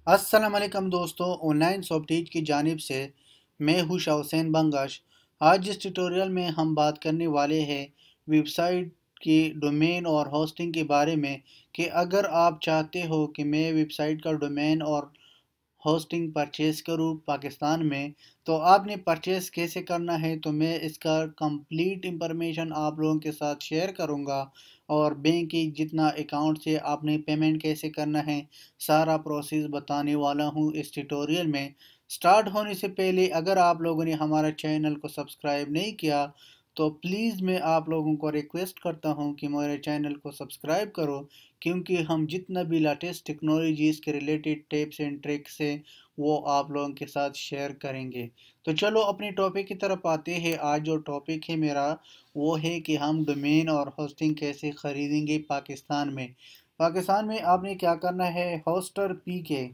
अस्सलाम वालेकुम दोस्तों, ऑनलाइन सॉफ्टवेयर की जानिब से मैं हूँ शाह हुसैन बंगाश। आज इस ट्यूटोरियल में हम बात करने वाले हैं वेबसाइट की डोमेन और होस्टिंग के बारे में कि अगर आप चाहते हो कि मैं वेबसाइट का डोमेन और होस्टिंग परचेज़ करूँ पाकिस्तान में, तो आपने परचेज़ कैसे करना है, तो मैं इसका कंप्लीट इंफॉर्मेशन आप लोगों के साथ शेयर करूँगा। और बैंक की जितना अकाउंट से आपने पेमेंट कैसे करना है, सारा प्रोसेस बताने वाला हूँ इस ट्यूटोरियल में। स्टार्ट होने से पहले अगर आप लोगों ने हमारा चैनल को सब्सक्राइब नहीं किया, तो प्लीज़ मैं आप लोगों को रिक्वेस्ट करता हूँ कि मेरे चैनल को सब्सक्राइब करो, क्योंकि हम जितना भी लेटेस्ट टेक्नोलॉजीज़ के रिलेटेड टिप्स एंड ट्रिक्स है वो आप लोगों के साथ शेयर करेंगे। तो चलो अपने टॉपिक की तरफ आते हैं। आज जो टॉपिक है मेरा वो है कि हम डोमेन और होस्टिंग कैसे ख़रीदेंगे पाकिस्तान में। पाकिस्तान में आपने क्या करना है, होस्टर पीके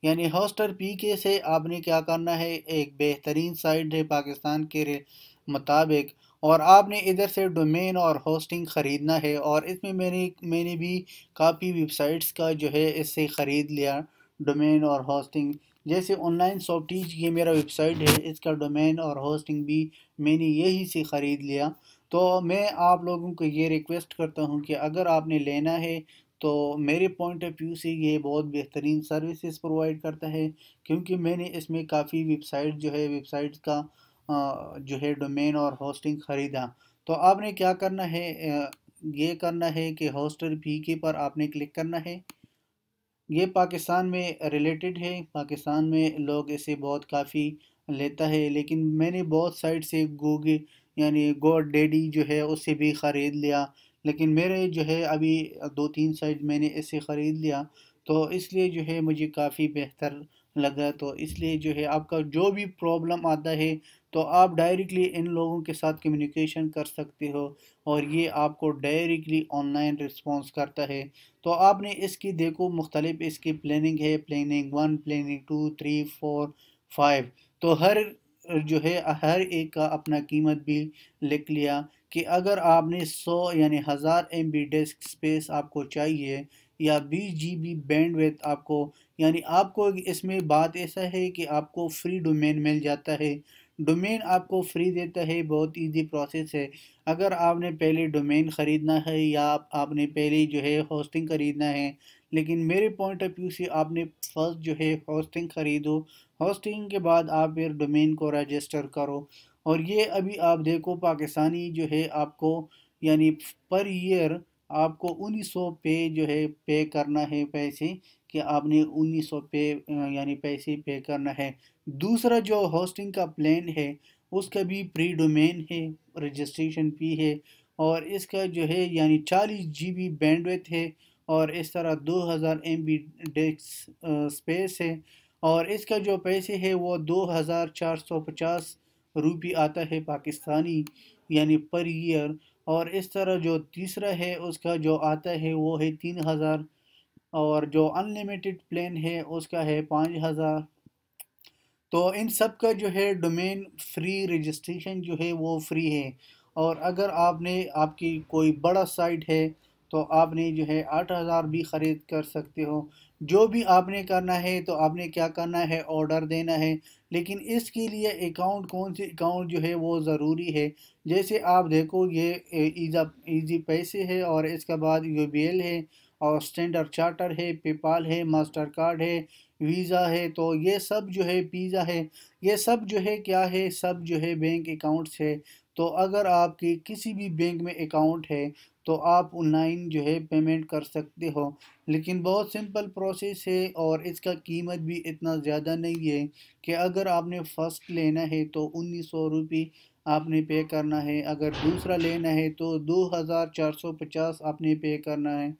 यानी होस्टर पीके से आपने क्या करना है, एक बेहतरीन साइट है पाकिस्तान के मुताबिक, और आपने इधर से डोमेन और होस्टिंग ख़रीदना है। और इसमें मैंने भी काफ़ी वेबसाइट्स का जो है इससे ख़रीद लिया डोमेन और होस्टिंग। जैसे ऑनलाइन सॉफ्टीज ये मेरा वेबसाइट है, इसका डोमेन और होस्टिंग भी मैंने यही से ख़रीद लिया। तो मैं आप लोगों को ये रिक्वेस्ट करता हूँ कि अगर आपने लेना है तो मेरे पॉइंट ऑफ व्यू से ये बहुत बेहतरीन सर्विसेज प्रोवाइड करता है, क्योंकि मैंने इसमें काफ़ी वेबसाइट जो है वेबसाइट्स का जो है डोमेन और होस्टिंग ख़रीदा। तो आपने क्या करना है, ये करना है कि होस्टर पीके पर आपने क्लिक करना है। ये पाकिस्तान में रिलेटेड है, पाकिस्तान में लोग इसे बहुत काफ़ी लेता है, लेकिन मैंने बहुत साइट से गूगल यानी गोड डैडी जो है उससे भी ख़रीद लिया। लेकिन मेरे जो है अभी दो तीन साइट मैंने इसे ख़रीद लिया, तो इसलिए जो है मुझे काफ़ी बेहतर लगा। तो इसलिए जो है आपका जो भी प्रॉब्लम आता है तो आप डायरेक्टली इन लोगों के साथ कम्युनिकेशन कर सकते हो, और ये आपको डायरेक्टली ऑनलाइन रिस्पॉन्स करता है। तो आपने इसकी देखो मुख्तलिफ इसकी प्लानिंग है, planning one, planning two, three, four, five. तो हर जो है हर एक का अपना कीमत भी लिख लिया कि अगर आपने 100 यानी 1000 MB डिस्क स्पेस आपको चाहिए या 20 GB बैंडविड्थ आपको, यानी आपको इसमें बात ऐसा है कि आपको फ्री डोमेन मिल जाता है। डोमेन आपको फ्री देता है, बहुत इजी प्रोसेस है। अगर आपने पहले डोमेन ख़रीदना है या आपने पहले जो है होस्टिंग ख़रीदना है, लेकिन मेरे पॉइंट ऑफ व्यू से आपने फर्स्ट जो है होस्टिंग ख़रीदो। होस्टिंग के बाद आप फिर डोमेन को रजिस्टर करो। और ये अभी आप देखो पाकिस्तानी जो है आपको यानी पर ईयर आपको 1900 पे जो है पे करना है पैसे, कि आपने 1900 पे यानी पैसे पे करना है। दूसरा जो होस्टिंग का प्लान है उसका भी प्री डोमेन है, रजिस्ट्रेशन फ़ी है, और इसका जो है यानी 40 GB बैंडविड्थ है, और इस तरह 2000 MB डिस्क स्पेस है। और इसका जो पैसे है वो 2450 रुपये आता है पाकिस्तानी, यानी पर ईयर। और इस तरह जो तीसरा है उसका जो आता है वो है 3000, और जो अनलिमिटेड प्लान है उसका है 5000। तो इन सब का जो है डोमेन फ्री, रजिस्ट्रेशन जो है वो फ्री है। और अगर आपने आपकी कोई बड़ा साइट है तो आपने जो है 8000 भी ख़रीद कर सकते हो। जो भी आपने करना है तो आपने क्या करना है, ऑर्डर देना है। लेकिन इसके लिए अकाउंट, कौन सी अकाउंट जो है वो ज़रूरी है। जैसे आप देखो ये ईजी पैसे है, और इसके बाद यूबीएल है, और स्टैंडर्ड चार्टर है, पेपाल है, मास्टर कार्ड है, वीज़ा है। तो ये सब जो है पिज़्ज़ा है, ये सब जो है क्या है, सब जो है बैंक अकाउंट्स है। तो अगर आपके किसी भी बैंक में अकाउंट है तो आप ऑनलाइन जो है पेमेंट कर सकते हो। लेकिन बहुत सिंपल प्रोसेस है, और इसका कीमत भी इतना ज़्यादा नहीं है कि अगर आपने फ़र्स्ट लेना है तो 1900 रुपये आपने पे करना है, अगर दूसरा लेना है तो 2450 आपने पे करना है।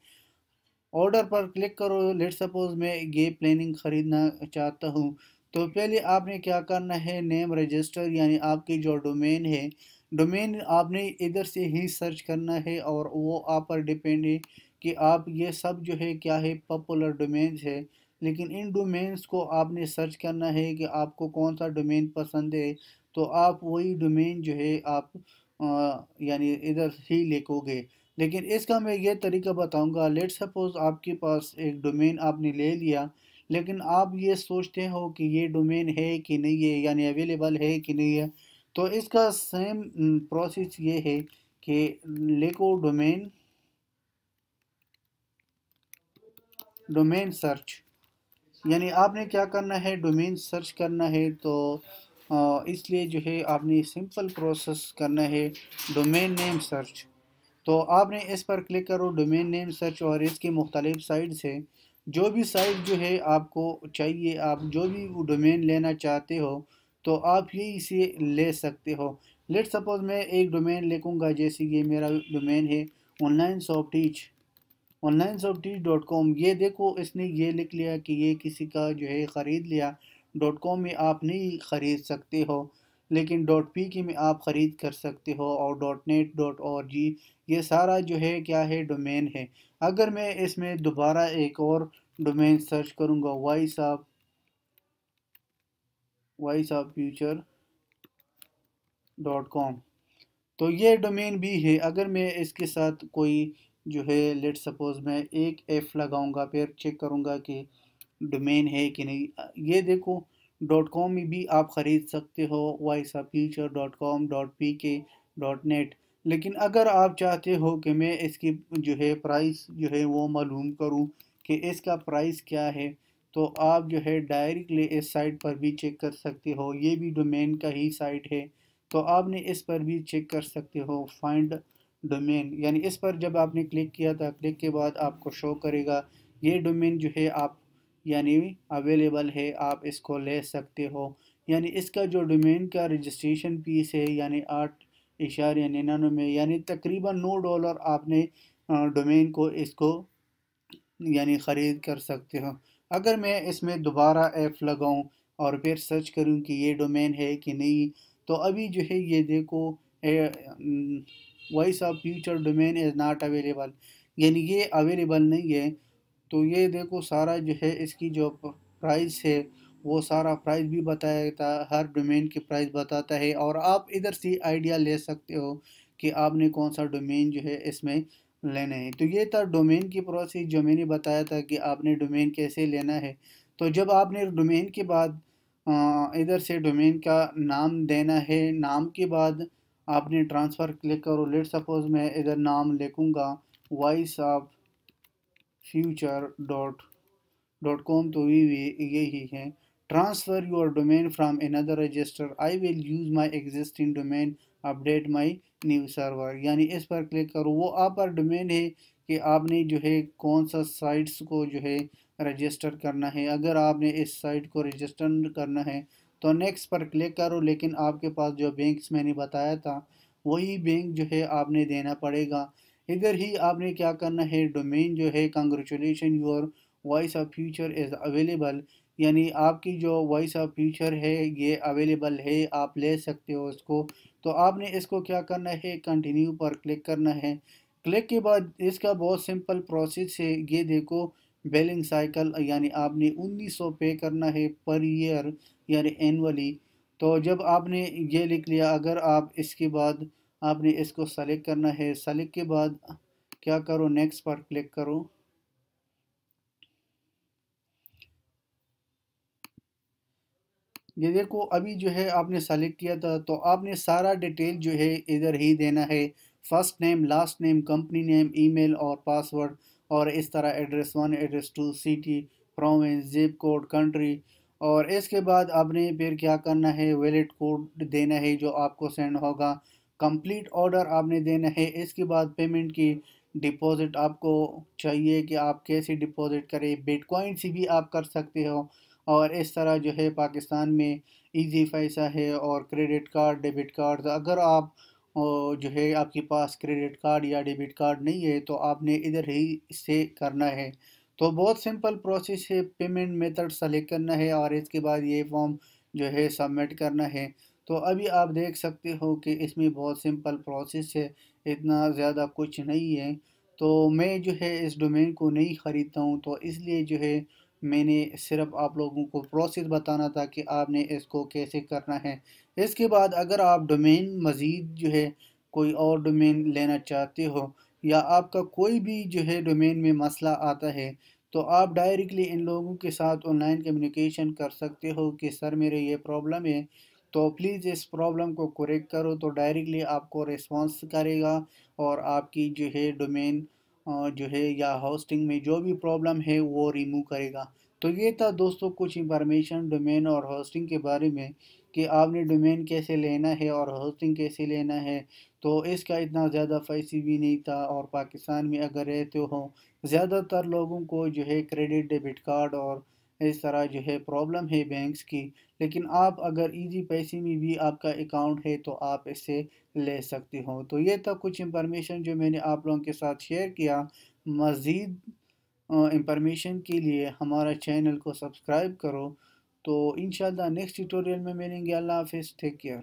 ऑर्डर पर क्लिक करो। लेट सपोज मैं ये प्लानिंग ख़रीदना चाहता हूँ, तो पहले आपने क्या करना है, नेम रजिस्टर यानी आपकी जो डोमेन है, डोमेन आपने इधर से ही सर्च करना है, और वो आप पर डिपेंड है कि आप ये सब जो है क्या है, पॉपुलर डोमेन्स है। लेकिन इन डोमेन्स को आपने सर्च करना है कि आपको कौन सा डोमेन पसंद है, तो आप वही डोमेन जो है आप यानी इधर ही लिखोगे। लेकिन इसका मैं ये तरीका बताऊंगा। लेट सपोज़ आपके पास एक डोमेन आपने ले लिया, लेकिन आप ये सोचते हो कि ये डोमेन है कि नहीं है, यानी अवेलेबल है कि नहीं है। तो इसका सेम प्रोसेस ये है कि लिखो डोमेन सर्च, यानी आपने क्या करना है, डोमेन सर्च करना है। तो इसलिए जो है आपने सिंपल प्रोसेस करना है, डोमेन नेम सर्च। तो आपने इस पर क्लिक करो, डोमेन नेम सर्च, और इसकी मुख्तलिफ साइट से जो भी साइट जो है आपको चाहिए, आप जो भी डोमेन लेना चाहते हो तो आप यही से ले सकते हो। लेट सपोज मैं एक डोमेन लिखूँगा, जैसे ये मेरा डोमेन है onlinesofteach.com। ये देखो इसने ये लिख लिया कि ये किसी का जो है ख़रीद लिया। डॉट कॉम में आप नहीं ख़रीद सकते हो, लेकिन डॉट पी के में आप ख़रीद कर सकते हो, और डॉट नेट डॉट और जी ये सारा जो है क्या है, डोमेन है। अगर मैं इसमें दोबारा एक और डोमेन सर्च करूँगा, voiceoffuture.com, तो ये डोमेन भी है। अगर मैं इसके साथ कोई जो है, लेट सपोज मैं एक एफ लगाऊंगा, फिर चेक करूंगा कि डोमेन है कि नहीं। ये देखो डॉट कॉम में भी आप ख़रीद सकते हो, voiceoffuture.com, .pk, .net। लेकिन अगर आप चाहते हो कि मैं इसकी जो है प्राइस जो है वो मालूम करूं कि इसका प्राइस क्या है, तो आप जो है डायरेक्टली इस साइट पर भी चेक कर सकते हो। ये भी डोमेन का ही साइट है, तो आपने इस पर भी चेक कर सकते हो, फाइंड डोमेन। यानी इस पर जब आपने क्लिक किया था, क्लिक के बाद आपको शो करेगा ये डोमेन जो है आप यानी अवेलेबल है, आप इसको ले सकते हो। यानी इसका जो डोमेन का रजिस्ट्रेशन फीस है, यानी 8.99, यानी तकरीबन $9 आपने डोमेन को इसको यानी ख़रीद कर सकते हो। अगर मैं इसमें दोबारा ऐप लगाऊं और फिर सर्च करूं कि ये डोमेन है कि नहीं, तो अभी जो है ये देखो, voice of future domain is not available, यानी ये अवेलेबल नहीं है। तो ये देखो सारा जो है इसकी जो प्राइस है, वो सारा प्राइस भी बताता, हर डोमेन की प्राइस बताता है, और आप इधर से आइडिया ले सकते हो कि आपने कौन सा डोमेन जो है इसमें लेना है। तो ये था डोमेन की प्रोसेस जो मैंने बताया था कि आपने डोमेन कैसे लेना है। तो जब आपने डोमेन के बाद इधर से डोमेन का नाम देना है, नाम के बाद आपने ट्रांसफ़र क्लिक करो। लेट सपोज मैं इधर नाम लिखूँगा वॉइस ऑफ future.com, तो यही है। Transfer your domain from another register, I will use my existing domain, update my new server. यानी इस पर क्लिक करो, वो आप पर डोमेन है कि आपने जो है कौन सा साइट्स को जो है रजिस्टर करना है। अगर आपने इस साइट को रजिस्टर करना है तो नेक्स्ट पर क्लिक करो, लेकिन आपके पास जो बैंक्स मैंने बताया था वही बैंक जो है आपने देना पड़ेगा। इधर ही आपने क्या करना है, डोमेन जो है congratulation your voice of future is available, यानी आपकी जो वॉइस ऑफ फ्यूचर है ये अवेलेबल है, आप ले सकते हो इसको। तो आपने इसको क्या करना है, कंटिन्यू पर क्लिक करना है। क्लिक के बाद इसका बहुत सिंपल प्रोसेस है, ये देखो बिलिंग साइकिल, यानी आपने 1900 पे करना है पर ईयर, यानी एनुअली। तो जब आपने ये लिख लिया, अगर आप इसके बाद आपने इसको सेलेक्ट करना है, सेलेक्ट के बाद क्या करो, नेक्स्ट पर क्लिक करो। ये देखो अभी जो है आपने सेलेक्ट किया था, तो आपने सारा डिटेल जो है इधर ही देना है, first name, last name, company name, email और पासवर्ड, और इस तरह address 1, address 2, city, province, zip code, country. और इसके बाद आपने फिर क्या करना है, वैलिड कोड देना है जो आपको सेंड होगा। कंप्लीट ऑर्डर आपने देना है। इसके बाद पेमेंट की डिपॉजिट आपको चाहिए कि आप कैसे डिपॉजिट करें, बिटकॉइन से भी आप कर सकते हो। और इस तरह जो है पाकिस्तान में इजी पैसा है, और क्रेडिट कार्ड, डेबिट कार्ड। अगर आप जो है आपके पास क्रेडिट कार्ड या डेबिट कार्ड नहीं है तो आपने इधर ही से करना है। तो बहुत सिंपल प्रोसेस है, पेमेंट मेथड सेलेक्ट करना है और इसके बाद ये फॉर्म जो है सबमिट करना है। तो अभी आप देख सकते हो कि इसमें बहुत सिंपल प्रोसेस है, इतना ज़्यादा कुछ नहीं है। तो मैं जो है इस डोमेन को नहीं ख़रीदता हूँ, तो इसलिए जो है मैंने सिर्फ आप लोगों को प्रोसेस बताना था कि आपने इसको कैसे करना है। इसके बाद अगर आप डोमेन मज़ीद जो है कोई और डोमेन लेना चाहते हो, या आपका कोई भी जो है डोमेन में मसला आता है, तो आप डायरेक्टली इन लोगों के साथ ऑनलाइन कम्युनिकेशन कर सकते हो कि सर मेरे ये प्रॉब्लम है, तो प्लीज़ इस प्रॉब्लम को करेक्ट करो। तो डायरेक्टली आपको रिस्पॉन्स करेगा और आपकी जो है डोमेन जो है या होस्टिंग में जो भी प्रॉब्लम है वो रिमूव करेगा। तो ये था दोस्तों कुछ इंफॉर्मेशन डोमेन और होस्टिंग के बारे में कि आपने डोमेन कैसे लेना है और होस्टिंग कैसे लेना है। तो इसका इतना ज़्यादा पैसे भी नहीं था, और पाकिस्तान में अगर रहते हो ज़्यादातर लोगों को जो है क्रेडिट डेबिट कार्ड और इस तरह जो है प्रॉब्लम है बैंक्स की। लेकिन आप अगर इजी पैसे में भी आपका अकाउंट है तो आप इससे ले सकते हो। तो ये था कुछ इंफॉर्मेशन जो मैंने आप लोगों के साथ शेयर किया। मज़ीद इंफॉर्मेशन के लिए हमारा चैनल को सब्सक्राइब करो। तो इंशाल्लाह नेक्स्ट ट्यूटोरियल में मिलेंगे। अल्लाह हाफिज़, टेक केयर।